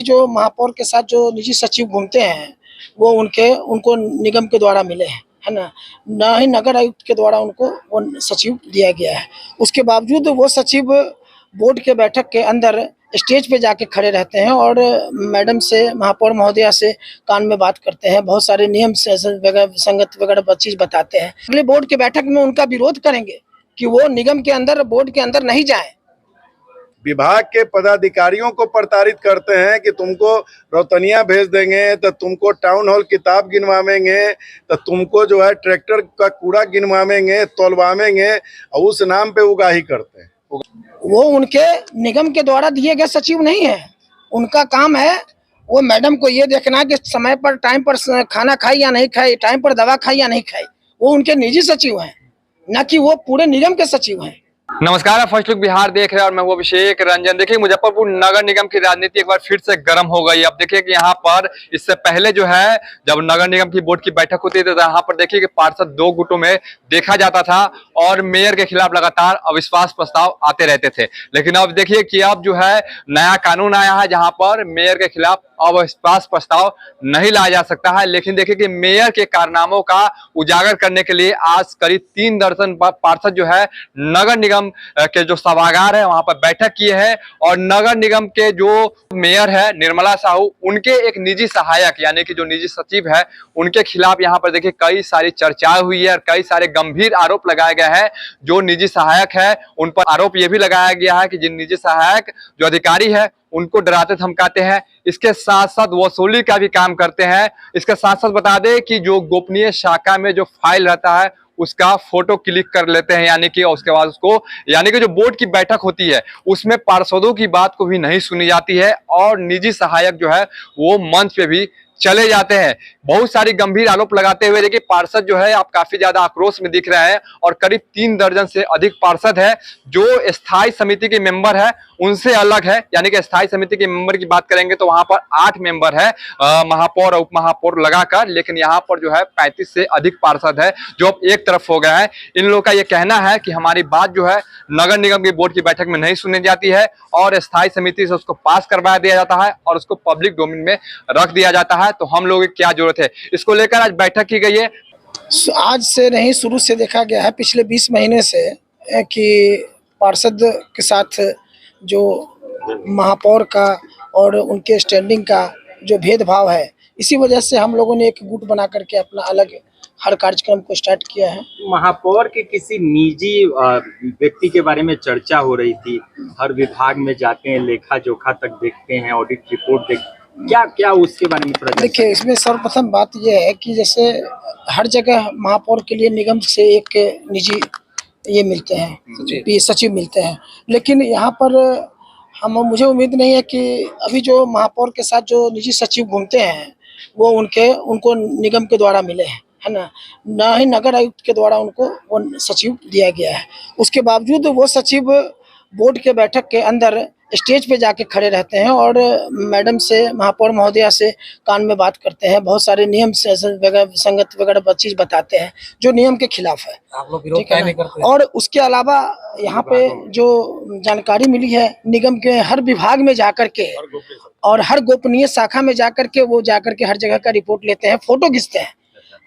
जो महापौर के साथ जो निजी सचिव घूमते हैं वो उनको निगम के द्वारा मिले हैं, है ना। ना ही नगर आयुक्त के द्वारा उनको वो सचिव दिया गया है। उसके बावजूद वो सचिव बोर्ड के बैठक के अंदर स्टेज पे जाके खड़े रहते हैं और मैडम से, महापौर महोदया से कान में बात करते हैं, बहुत सारे नियम वगैरह संगत वगैरह चीज बताते हैं। अगले बोर्ड के बैठक में उनका विरोध करेंगे कि वो निगम के अंदर, बोर्ड के अंदर नहीं जाए। विभाग के पदाधिकारियों को प्रताड़ित करते हैं कि तुमको रौतनिया भेज देंगे, तो तुमको टाउन हॉल किताब गिनवाएंगे, तो तुमको जो है ट्रैक्टर का कूड़ा गिनवाएंगे, तोलवाएंगे, और उस नाम पे उगाही करते हैं। वो उनके निगम के द्वारा दिए गए सचिव नहीं है। उनका काम है वो मैडम को ये देखना कि समय पर, टाइम पर खाना खाई या नहीं खाई, टाइम पर दवा खाई या नहीं खाई। वो उनके निजी सचिव हैं, न कि वो पूरे निगम के सचिव हैं। नमस्कार, आप फर्स्ट लुक बिहार देख रहे हैं और मैं हूं अभिषेक रंजन। देखिए, मुजफ्फरपुर नगर निगम की राजनीति एक बार फिर से गर्म हो गई। अब देखिए कि यहाँ पर इससे पहले जो है, जब नगर निगम की बोर्ड की बैठक होती थी तो यहाँ पर देखिए कि पार्षद दो गुटों में देखा जाता था और मेयर के खिलाफ लगातार अविश्वास प्रस्ताव आते रहते थे। लेकिन अब देखिए कि अब जो है नया कानून आया है जहाँ पर मेयर के खिलाफ अविश्वास प्रस्ताव नहीं लाया जा सकता है। लेकिन देखिए कि मेयर के कारनामों का उजागर करने के लिए आज करीब 3 दर्जन पार्षद जो है नगर निगम के जो सभागार है वहां पर बैठक किए हैं और नगर निगम के जो मेयर है निर्मला साहू, उनके एक निजी सहायक यानी कि जो निजी सचिव है उनके खिलाफ यहाँ पर देखिए कई सारी चर्चाएं हुई है और कई सारे गंभीर आरोप लगाए गए हैं। जो निजी सहायक है उन पर आरोप यह भी लगाया गया है कि जिन निजी सहायक जो अधिकारी है उनको डराते धमकाते हैं, इसके साथ साथ वसूली का भी काम करते हैं। इसके साथ साथ बता दें कि जो गोपनीय शाखा में जो फाइल रहता है उसका फोटो क्लिक कर लेते हैं, यानी कि उसके बाद उसको, यानी कि जो बोर्ड की बैठक होती है उसमें पार्षदों की बात को भी नहीं सुनी जाती है और निजी सहायक जो है वो मंच पे भी चले जाते हैं। बहुत सारी गंभीर आरोप लगाते हुए देखिए पार्षद जो है आप काफी ज्यादा आक्रोश में दिख रहे हैं और करीब 3 दर्जन से अधिक पार्षद है जो स्थायी समिति के मेंबर है उनसे अलग है। यानी कि स्थायी समिति के मेंबर की बात करेंगे तो वहां पर 8 मेंबर है, महापौर और उप महापौर लगाकर, लेकिन यहाँ पर जो है 35 से अधिक पार्षद है जो अब एक तरफ हो गया है। इन लोगों का यह कहना है कि हमारी बात जो है नगर निगम की बोर्ड की बैठक में नहीं सुनी जाती है और स्थायी समिति से उसको पास करवा दिया जाता है और उसको पब्लिक डोमेन में रख दिया जाता है। तो हम लोगों की क्या जरूरत है, इसको लेकर आज बैठक की गई है। आज से नहीं, शुरू से देखा गया है पिछले 20 महीने से कि पार्षद के साथ जो महापौर का और उनके स्टैंडिंग का जो भेदभाव है, इसी वजह से हम लोगों ने एक गुट बना करके अपना अलग हर कार्यक्रम को स्टार्ट किया है। महापौर के किसी निजी व्यक्ति के बारे में चर्चा हो रही थी, हर विभाग में जाते हैं, लेखा जोखा तक देखते हैं, ऑडिट रिपोर्ट देखते, क्या उसके बारे में थोड़ा देखिए, इसमें सर्वप्रथम बात यह है कि जैसे हर जगह महापौर के लिए निगम से एक निजी ये मिलते हैं, सचिव मिलते हैं, लेकिन यहाँ पर मुझे उम्मीद नहीं है कि अभी जो महापौर के साथ जो निजी सचिव घूमते हैं वो उनको निगम के द्वारा मिले हैं, है ना। ना ही नगर आयुक्त के द्वारा उनको वो सचिव दिया गया है। उसके बावजूद वो सचिव बोर्ड के बैठक के अंदर स्टेज पे जाके खड़े रहते हैं और मैडम से, महापौर महोदया से कान में बात करते हैं, बहुत सारे नियम वगैरह संगत वगैरह चीज बताते हैं जो नियम के खिलाफ है। आप लोग विरोध नहीं करते? और उसके अलावा यहाँ पे जो जानकारी मिली है, निगम के हर विभाग में जाकर के और हर गोपनीय शाखा में जाकर के वो जाकर के हर जगह का रिपोर्ट लेते हैं, फोटो खींचते हैं।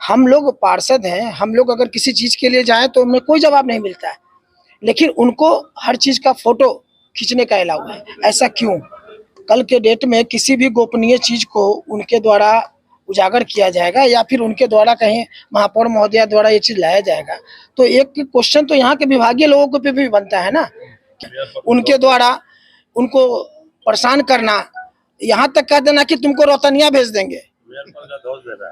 हम लोग पार्षद हैं, हम लोग अगर किसी चीज के लिए जाए तो हमें कोई जवाब नहीं मिलता है, लेकिन उनको हर चीज का फोटो खींचने का अलाउ है। ऐसा क्यों? कल के डेट में किसी भी गोपनीय चीज को उनके द्वारा उजागर किया जाएगा या फिर उनके द्वारा कहीं महापौर महोदया द्वारा ये चीज लाया जाएगा तो एक क्वेश्चन तो यहाँ के विभागीय लोगों को पे भी बनता है ना। उनके द्वारा उनको परेशान करना, यहाँ तक कह देना कि तुमको रौतनिया भेज देंगे,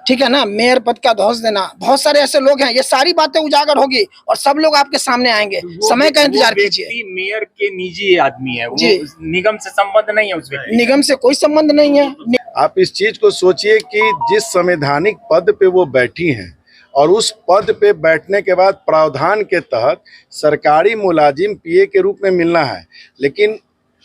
ठीक है ना, मेयर पद का धौंस देना। बहुत सारे ऐसे लोग हैं, ये सारी बातें उजागर होगी और सब लोग आपके सामने आएंगे। समय का इंतजार कीजिए। मेयर के निजी आदमी है, वो निगम से संबंध नहीं है, उस व्यक्ति निगम से कोई संबंध नहीं है। आप इस चीज को सोचिए कि जिस संवैधानिक पद पे वो बैठी हैं और उस पद पे बैठने के बाद प्रावधान के तहत सरकारी मुलाजिम पीए के रूप में मिलना है, लेकिन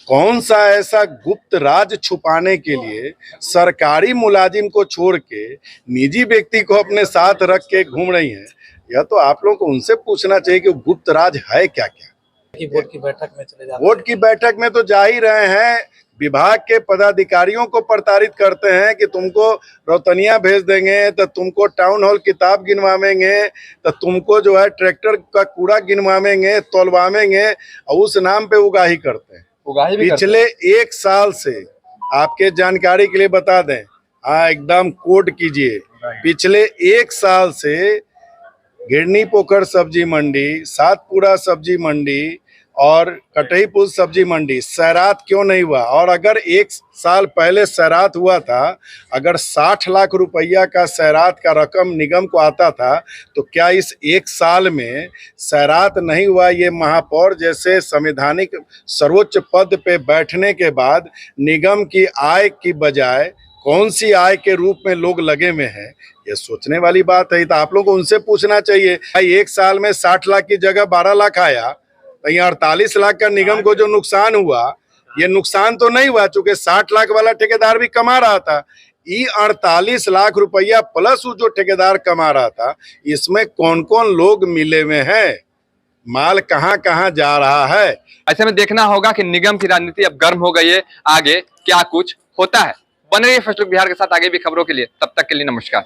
कौन सा ऐसा गुप्त राज छुपाने के लिए सरकारी मुलाजिम को छोड़ के निजी व्यक्ति को अपने साथ रख के घूम रही हैं? यह तो आप लोगों को उनसे पूछना चाहिए कि गुप्त राज है क्या क्या। बोर्ड की बैठक में चले जाते हैं। बोर्ड की बैठक में तो जा ही रहे हैं, विभाग के पदाधिकारियों को प्रताड़ित करते हैं कि तुमको रौतनिया भेज देंगे, तो तुमको टाउन हॉल किताब गिनवावेंगे, तो तुमको जो है ट्रैक्टर का कूड़ा गिनवावेंगे, तोलवावेंगे, और उस नाम पे उगाही करते हैं। उगाही भी करते पिछले 1 साल से आपके जानकारी के लिए बता दें, हाँ एकदम कोट कीजिए, पिछले 1 साल से घिरनी पोखर सब्जी मंडी, सातपुरा सब्जी मंडी और कटहीपुर सब्जी मंडी सैरात क्यों नहीं हुआ? और अगर 1 साल पहले सैरात हुआ था, अगर 60 लाख रुपया का सैरात का रकम निगम को आता था, तो क्या इस 1 साल में सैरात नहीं हुआ? ये महापौर जैसे संवैधानिक सर्वोच्च पद पे बैठने के बाद निगम की आय की बजाय कौन सी आय के रूप में लोग लगे हुए हैं, ये सोचने वाली बात है। तो आप लोग को उनसे पूछना चाहिए, भाई 1 साल में 60 लाख की जगह 12 लाख आया, तो ये 48 लाख का निगम को जो नुकसान हुआ, ये नुकसान तो नहीं हुआ, चूंकि 60 लाख वाला ठेकेदार भी कमा रहा था। ये 48 लाख रुपया प्लस जो ठेकेदार कमा रहा था, इसमें कौन कौन लोग मिले हुए हैं, माल कहाँ कहाँ जा रहा है? ऐसे में देखना होगा कि निगम की राजनीति अब गर्म हो गई है, आगे क्या कुछ होता है। बने रहिए फर्स्ट लुक बिहार के साथ आगे भी खबरों के लिए, तब तक के लिए नमस्कार।